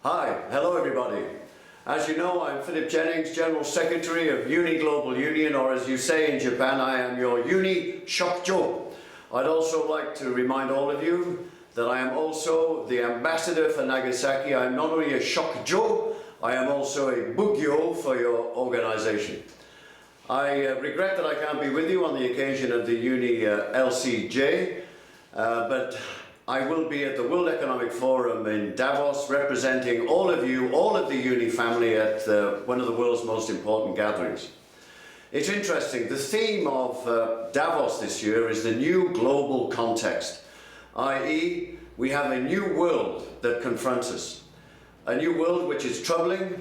Hi, hello everybody. As you know, I'm Philip Jennings, General Secretary of UNI Global Union, or as you say in Japan, I am your UNI Shokjo. I'd also like to remind all of you that I am also the ambassador for Nagasaki. I'm not only a Shokjo, I am also a Bugyo for your organization. I regret that I can't be with you on the occasion of the UNI LCJ, but I will be at the World Economic Forum in Davos representing all of you, all of the UNI family at one of the world's most important gatherings. It's interesting, the theme of Davos this year is the new global context, i.e. we have a new world that confronts us. A new world which is troubling,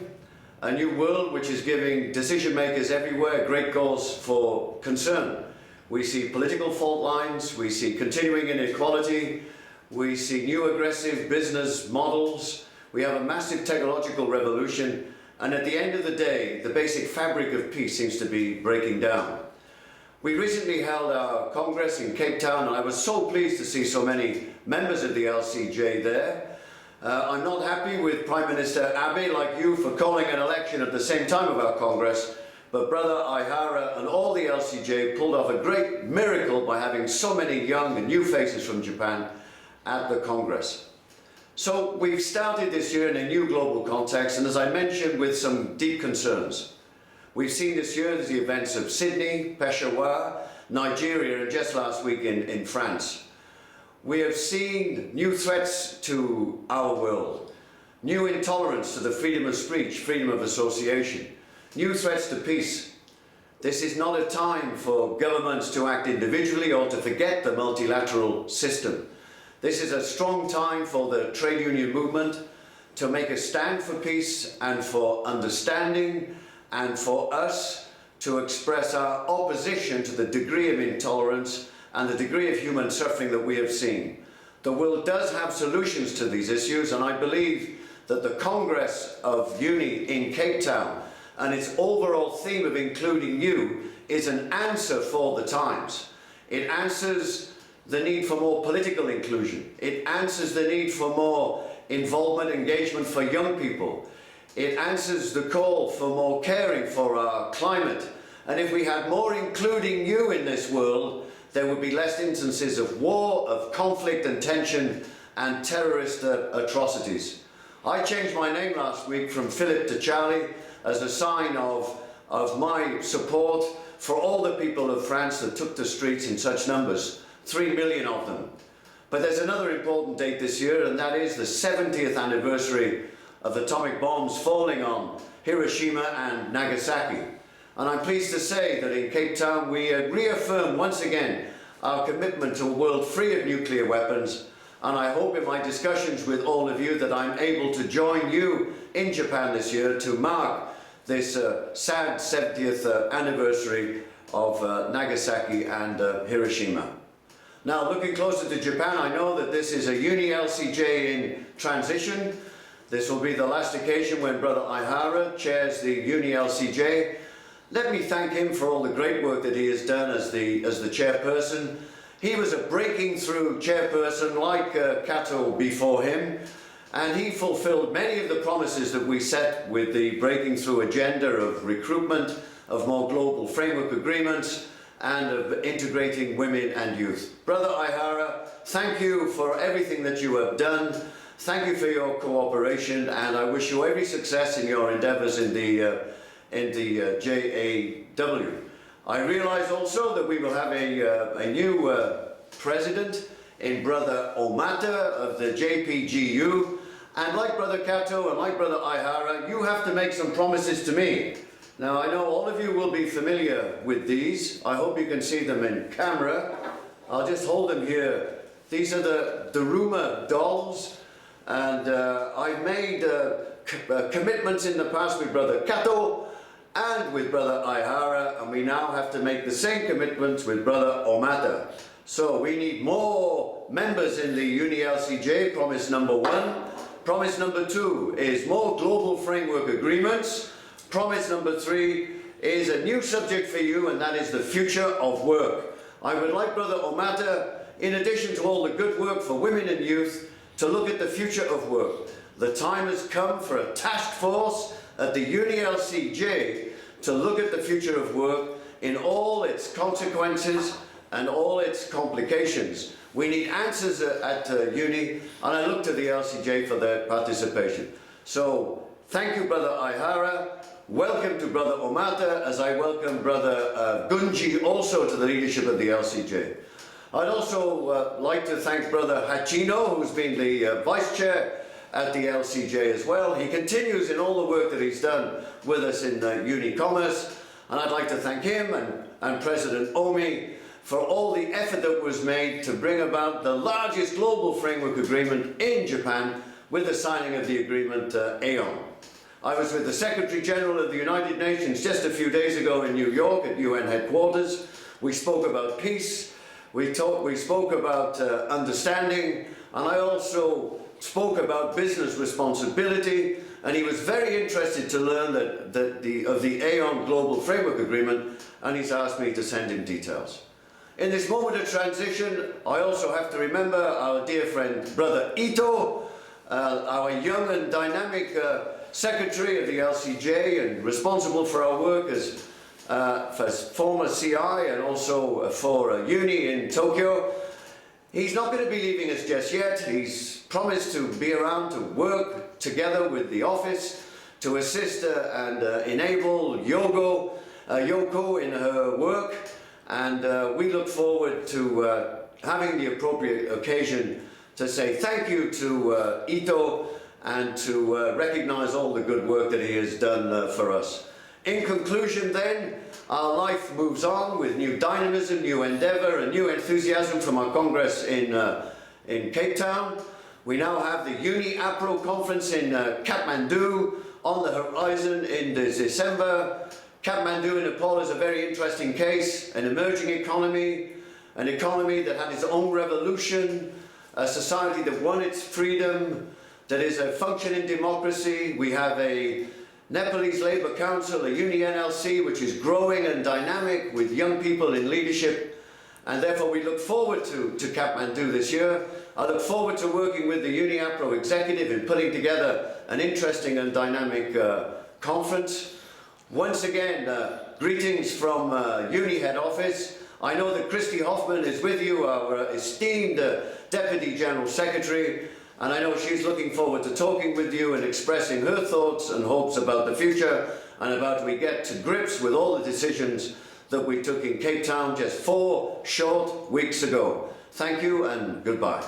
a new world which is giving decision makers everywhere great cause for concern. We see political fault lines, we see continuing inequality, we see new aggressive business models, we have a massive technological revolution, and at the end of the day, the basic fabric of peace seems to be breaking down. We recently held our Congress in Cape Town, and I was so pleased to see so many members of the LCJ there. I'm not happy with Prime Minister Abe, like you, for calling an election at the same time of our Congress, but Brother Aihara and all the LCJ pulled off a great miracle by having so many young and new faces from Japan at the Congress. So we've started this year in a new global context, and as I mentioned, with some deep concerns. We've seen this year the events of Sydney, Peshawar, Nigeria, and just last week in France. We have seen new threats to our world, new intolerance to the freedom of speech, freedom of association, new threats to peace. This is not a time for governments to act individually or to forget the multilateral system. This is a strong time for the trade union movement to make a stand for peace and for understanding, and for us to express our opposition to the degree of intolerance and the degree of human suffering that we have seen. The world does have solutions to these issues, and I believe that the Congress of UNI in Cape Town and its overall theme of including you is an answer for the times. It answers the need for more political inclusion. It answers the need for more involvement, engagement for young people. It answers the call for more caring for our climate. And if we had more including you in this world, there would be less instances of war, of conflict and tension and terrorist atrocities. I changed my name last week from Philip to Charlie as a sign of my support for all the people of France that took the streets in such numbers. 3 million of them. But there's another important date this year, and that is the 70th anniversary of the atomic bombs falling on Hiroshima and Nagasaki. And I'm pleased to say that in Cape Town we reaffirm once again our commitment to a world free of nuclear weapons, and I hope in my discussions with all of you that I'm able to join you in Japan this year to mark this sad 70th anniversary of Nagasaki and Hiroshima. Now, looking closer to Japan, I know that this is a UNI LCJ in transition. This will be the last occasion when Brother Aihara chairs the UNI LCJ. Let me thank him for all the great work that he has done as the chairperson. He was a breaking through chairperson like Kato before him, and he fulfilled many of the promises that we set with the breaking through agenda of recruitment, of more global framework agreements, and of integrating women and youth. Brother Aihara, thank you for everything that you have done. Thank you for your cooperation, and I wish you every success in your endeavors in the JAW. I realize also that we will have a new president in Brother Omata of the JPGU, and like Brother Kato and like Brother Aihara, you have to make some promises to me. Now, I know all of you will be familiar with these. I hope you can see them in camera. I'll just hold them here. These are the Daruma dolls, and I've made commitments in the past with Brother Kato and with Brother Aihara, and we now have to make the same commitments with Brother Omata. So we need more members in the UNI LCJ, promise number 1. Promise number 2 is more global framework agreements. Promise number 3 is a new subject for you, and that is the future of work. I would like Brother Omata, in addition to all the good work for women and youth, to look at the future of work. The time has come for a task force at the UNI LCJ to look at the future of work in all its consequences and all its complications. We need answers at UNI, and I look to the LCJ for their participation. So, thank you, Brother Aihara. Welcome to Brother Omata, as I welcome Brother Gunji also to the leadership of the LCJ. I'd also like to thank Brother Hachino, who's been the Vice Chair at the LCJ as well. He continues in all the work that he's done with us in UNI Commerce, and I'd like to thank him and President Omi for all the effort that was made to bring about the largest global framework agreement in Japan with the signing of the agreement Aeon. I was with the Secretary General of the United Nations just a few days ago in New York at UN headquarters. We spoke about peace, we spoke about understanding, and I also spoke about business responsibility, and he was very interested to learn of the Aeon Global Framework Agreement, and he's asked me to send him details. In this moment of transition, I also have to remember our dear friend Brother Ito, our young and dynamic Secretary of the LCJ and responsible for our work as former CI and also for UNI in Tokyo. He's not going to be leaving us just yet. He's promised to be around to work together with the office to assist and enable Yoko in her work, and we look forward to having the appropriate occasion to say thank you to Ito and to recognise all the good work that he has done for us. In conclusion then, our life moves on with new dynamism, new endeavour and new enthusiasm from our Congress in Cape Town. We now have the UNI APRO conference in Kathmandu on the horizon in December. Kathmandu in Nepal is a very interesting case, an emerging economy, an economy that had its own revolution, a society that won its freedom, that is a functioning democracy. We have a Nepalese Labour Council, a UNI NLC, which is growing and dynamic with young people in leadership, and therefore we look forward to Kathmandu this year. I look forward to working with the UNI APRO executive in putting together an interesting and dynamic conference. Once again, greetings from UNI head office. I know that Christy Hoffman is with you, our esteemed Deputy General Secretary, and I know she's looking forward to talking with you and expressing her thoughts and hopes about the future and about we get to grips with all the decisions that we took in Cape Town just 4 short weeks ago. Thank you and goodbye.